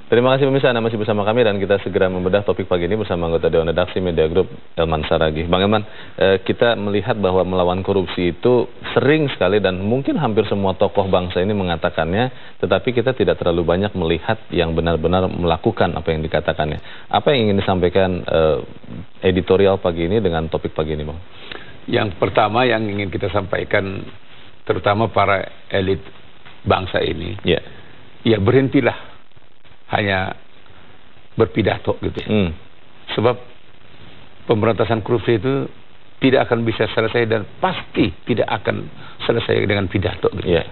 Terima kasih pemirsa, Anda masih bersama kami dan kita segera membedah topik pagi ini bersama anggota Dewan Redaksi Media Group Elman Saragih. Bang Elman, kita melihat bahwa melawan korupsi itu sering sekali dan mungkin hampir semua tokoh bangsa ini mengatakannya, tetapi kita tidak terlalu banyak melihat yang benar-benar melakukan apa yang dikatakannya. Apa yang ingin disampaikan editorial pagi ini dengan topik pagi ini, Bang? Yang pertama yang ingin kita sampaikan, terutama para elit bangsa ini, ya berhentilah hanya berpidato gitu ya. Sebab pemberantasan korupsi itu tidak akan bisa selesai dan pasti tidak akan selesai dengan pidato gitu ya.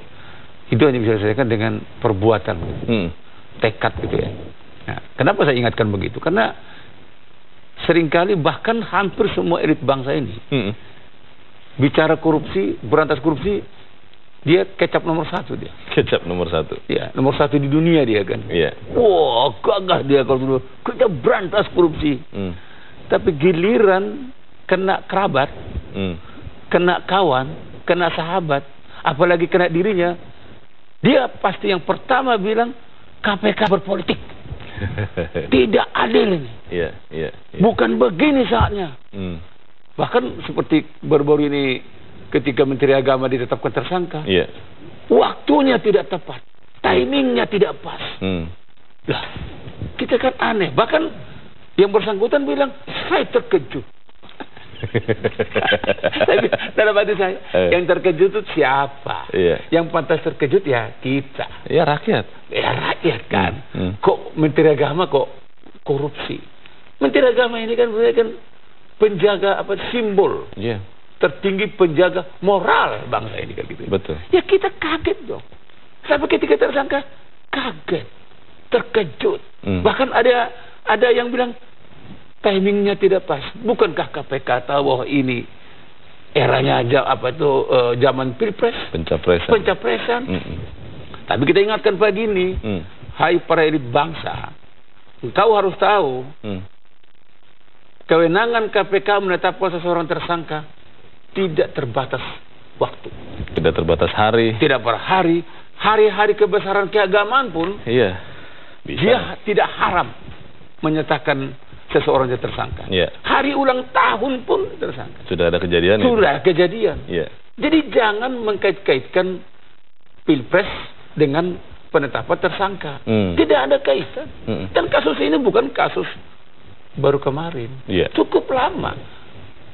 Itu hanya bisa diselesaikan dengan perbuatan gitu. Tekad gitu ya. Nah, kenapa saya ingatkan begitu? Karena seringkali bahkan hampir semua elit bangsa ini bicara korupsi, berantas korupsi, dia kecap nomor 1 dia. Kecap nomor 1. Ya, nomor 1 di dunia dia kan. Iya. Wah, gagah dia kalau dulu kita berantas korupsi. Tapi giliran kena kerabat, kena kawan, kena sahabat, apalagi kena dirinya, dia pasti yang pertama bilang KPK berpolitik. Tidak adil ini. Iya. Bukan begini saatnya. Bahkan seperti baru-baru ini ketika Menteri Agama ditetapkan tersangka, waktunya tidak tepat, timingnya tidak pas. Lah, kita kan aneh. Bahkan yang bersangkutan bilang, saya terkejut. Tapi dalam hati saya, yang terkejut itu siapa? Yang pantas terkejut ya kita. Ya rakyat. Ya rakyat kan. Kok Menteri Agama kok korupsi? Menteri Agama ini kan penjaga simbol. Tertinggi penjaga moral bangsa ini kan gitu. Betul. Ya kita kaget dong. Sampai ketika tersangka kaget, terkejut. Bahkan ada yang bilang timingnya tidak pas. Bukankah KPK tahu bahwa ini eranya aja zaman pilpres, pencapresan. Tapi kita ingatkan pagi ini, hai para elit bangsa, kau harus tahu kewenangan KPK menetapkan seseorang tersangka tidak terbatas waktu, tidak terbatas hari, tidak per hari, hari-hari kebesaran keagamaan pun, dia tidak haram menyatakan seseorang yang tersangka. Hari ulang tahun pun tersangka. Sudah ada kejadian. Sudah kejadian. Jadi jangan mengkait-kaitkan pilpres dengan penetapan tersangka. Tidak ada kaitan. Dan kasus ini bukan kasus baru kemarin, cukup lama.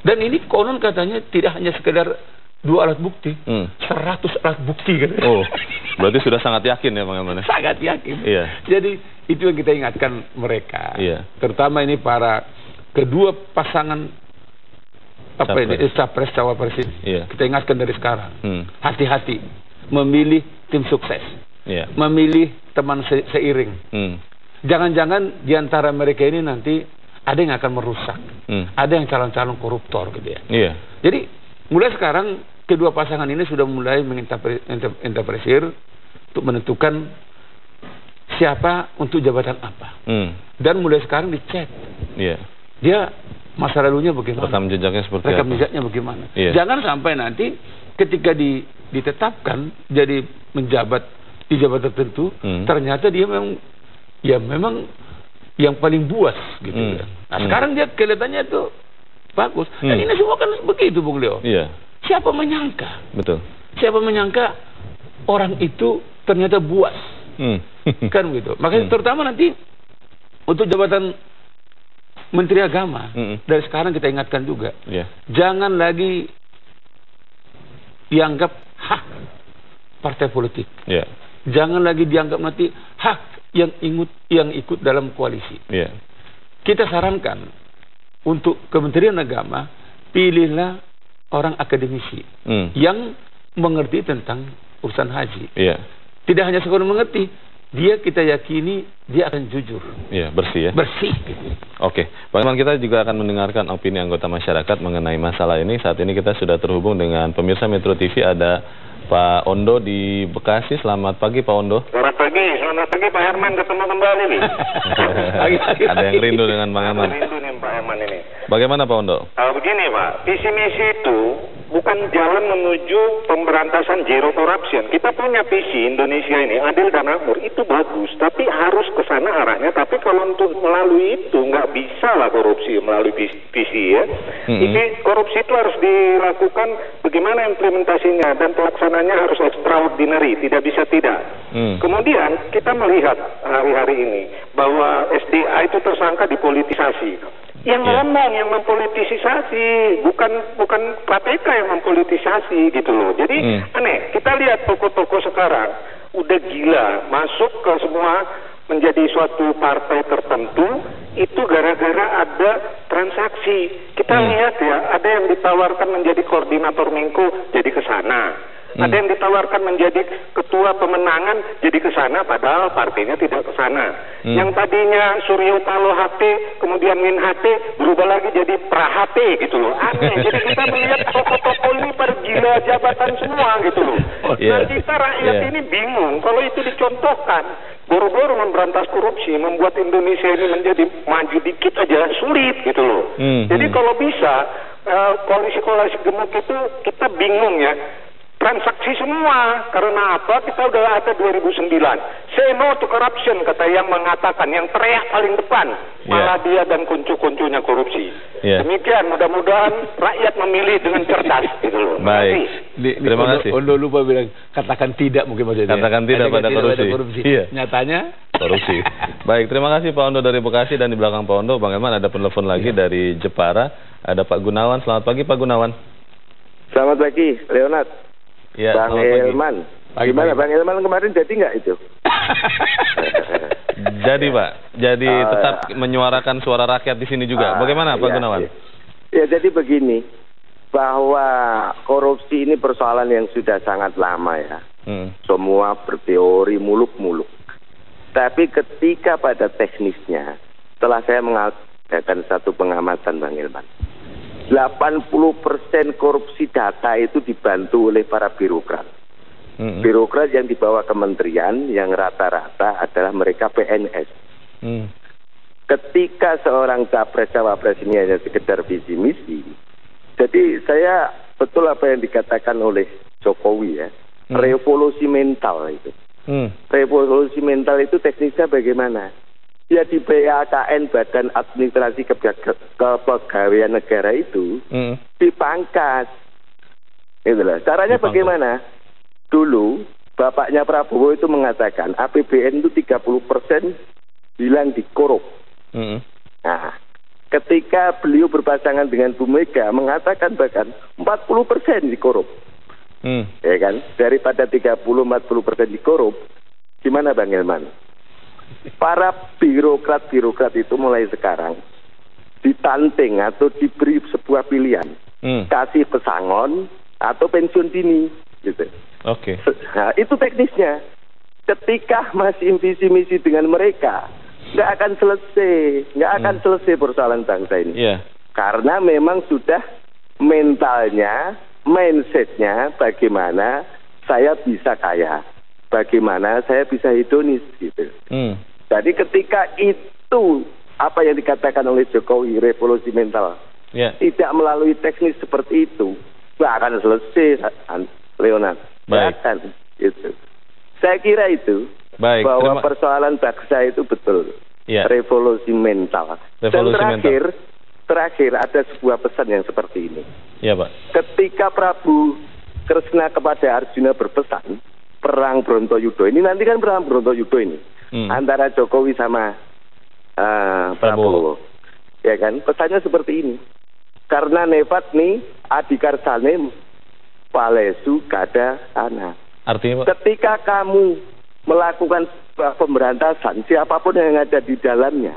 Dan ini konon katanya tidak hanya sekedar 2 alat bukti, 100 alat bukti katanya. Oh, berarti sudah sangat yakin ya Bang Elman? Sangat yakin. Jadi itu yang kita ingatkan mereka. Terutama ini para kedua pasangan capres cawapres ini. Kita ingatkan dari sekarang. Hati-hati memilih tim sukses. Memilih teman seiring. Jangan-jangan di antara mereka ini nanti ada yang akan merusak, ada yang calon-calon koruptor gitu ya. Jadi mulai sekarang kedua pasangan ini sudah mulai menginterpretasi untuk menentukan siapa untuk jabatan apa. Dan mulai sekarang dicek, dia masa lalunya bagaimana, rekam jejaknya seperti apa, jejaknya bagaimana. Jangan sampai nanti ketika ditetapkan jadi menjabat di jabatan tertentu, ternyata dia memang yang paling buas gitu. Nah, sekarang dia kelihatannya itu bagus. Dan ini semua kan begitu, Bung Leo. Siapa menyangka? Betul. Siapa menyangka orang itu ternyata buas? Kan begitu. Makanya terutama nanti untuk jabatan Menteri Agama, dari sekarang kita ingatkan juga, jangan lagi dianggap hak partai politik. Jangan lagi dianggap nanti hak yang ikut dalam koalisi. Kita sarankan untuk Kementerian Agama, pilihlah orang akademisi yang mengerti tentang urusan haji. Tidak hanya sekedar mengerti, kita yakini dia akan jujur. Bersih ya. Bersih. Oke, Bang Elman, kita juga akan mendengarkan opini anggota masyarakat mengenai masalah ini. Saat ini kita sudah terhubung dengan pemirsa Metro TV, ada Pak Ondo di Bekasi. Selamat pagi Pak Ondo. Selamat pagi Pak Herman, ketemu kembali nih. Ada yang rindu dengan Bang Herman. Rindu nih Pak Herman ini. Bagaimana Pak Ondo? Begini Pak, visi misi itu bukan jalan menuju pemberantasan zero corruption. Kita punya visi Indonesia ini adil dan makmur, itu bagus, tapi harus ke sana arahnya. Tapi kalau untuk melalui itu nggak bisa lah korupsi melalui visi ya. Ini korupsi itu harus dilakukan bagaimana implementasinya dan pelaksananya harus extraordinary, tidak bisa tidak. Kemudian kita melihat hari-hari ini bahwa SDA itu tersangka dipolitisasi. Yang ngomong yang mempolitisasi, bukan KPK yang mempolitisasi gitu loh. Jadi aneh, kita lihat toko-toko sekarang udah gila masuk ke semua menjadi suatu partai tertentu itu gara-gara ada transaksi. Kita lihat ya, ada yang ditawarkan menjadi koordinator Menko jadi ke sana. Ada yang ditawarkan menjadi ketua pemenangan jadi ke sana padahal partainya tidak ke sana. Yang tadinya Suryo Paloh HP kemudian Min HP berubah lagi jadi Pra HP gitu loh. Aneh. Jadi kita melihat tokoh-tokoh ini pergila jabatan semua gitu loh. Nah kita rakyat ini bingung kalau itu dicontohkan. Boro-boro memberantas korupsi, membuat Indonesia ini menjadi maju dikit aja sulit gitu loh. Jadi kalau bisa koalisi-koalisi gemuk itu kita bingung ya. Transaksi semua, karena apa? Kita udah ada 2009. Say no to corruption, kata yang mengatakan, yang teriak paling depan. Malah dia dan kuncu-kuncunya korupsi. Demikian, mudah-mudahan rakyat memilih dengan cerdas. Gitu loh. Baik, terima kasih. Ondo lupa bilang, katakan tidak mungkin maksudnya. Katakan tidak pada korupsi. Iya. Nyatanya? Korupsi. Baik, terima kasih Pak Ondo dari Bekasi, dan di belakang Pak Ondo, Bang Elman ada penelpon lagi dari Jepara. Ada Pak Gunawan, selamat pagi Pak Gunawan. Selamat pagi, Leonard. Ya, Bang Elman, gimana Bang Elman kemarin jadi nggak itu? Jadi Pak, jadi tetap menyuarakan suara rakyat di sini juga. Bagaimana Pak Gunawan? Ya jadi begini, bahwa korupsi ini persoalan yang sudah sangat lama ya. Semua berteori muluk-muluk. Tapi ketika pada teknisnya, setelah saya mengadakan satu pengamatan Bang Elman, 80% korupsi data itu dibantu oleh para birokrat. Birokrat yang dibawa kementerian yang rata-rata adalah mereka PNS. Ketika seorang capres-cawapres ini hanya sekedar visi misi, jadi saya betul apa yang dikatakan oleh Jokowi ya, revolusi mental itu. Revolusi mental itu teknisnya bagaimana? Ya di BAKN Badan Administrasi Kepegawaian Negara itu dipangkas. Itulah. Caranya bagaimana? Dulu bapaknya Prabowo itu mengatakan APBN itu 30% bilang dikorup. Nah, ketika beliau berpasangan dengan Bu Mega mengatakan bahkan 40% dikorup. Ya kan? Daripada 30-40% dikorup, gimana Bang Elman? Para birokrat itu mulai sekarang ditanting atau diberi sebuah pilihan, kasih pesangon atau pensiun dini, gitu. Nah, itu teknisnya. Ketika masih visi misi dengan mereka, nggak akan selesai persoalan bangsa ini. Karena memang sudah mentalnya, mindsetnya, bagaimana saya bisa kaya. Bagaimana saya bisa hedonis gitu. Jadi ketika itu apa yang dikatakan oleh Jokowi revolusi mental tidak melalui teknis seperti itu, nggak akan selesai, Leonard. Akan gitu. Saya kira itu bahwa persoalan bangsa itu betul revolusi mental. Dan terakhir ada sebuah pesan yang seperti ini. Pak. Ketika Prabu Kresna kepada Arjuna berpesan perang Brontoyudo, ini nanti kan perang Brontoyudo ini antara Jokowi sama Prabowo, ya kan? Pesannya seperti ini, karena nefat nih adikarsane palesu kada ana. Artinya ketika kamu melakukan pemberantasan, siapapun yang ada di dalamnya,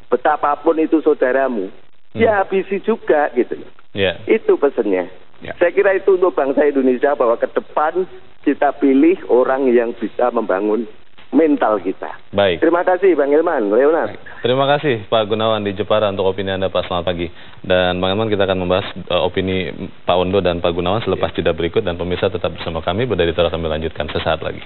betapapun itu saudaramu, ya habisi juga gitu. Itu pesannya. Saya kira itu untuk bangsa Indonesia, bahwa ke depan kita pilih orang yang bisa membangun mental kita. Baik. Terima kasih Bang Elman, Leonard. Terima kasih Pak Gunawan di Jepara untuk opini Anda Pak. Selamat pagi. Dan Bang Elman, kita akan membahas opini Pak Ondo dan Pak Gunawan selepas jeda berikut, dan pemirsa tetap bersama kami. Berdari terus kami lanjutkan sesaat lagi.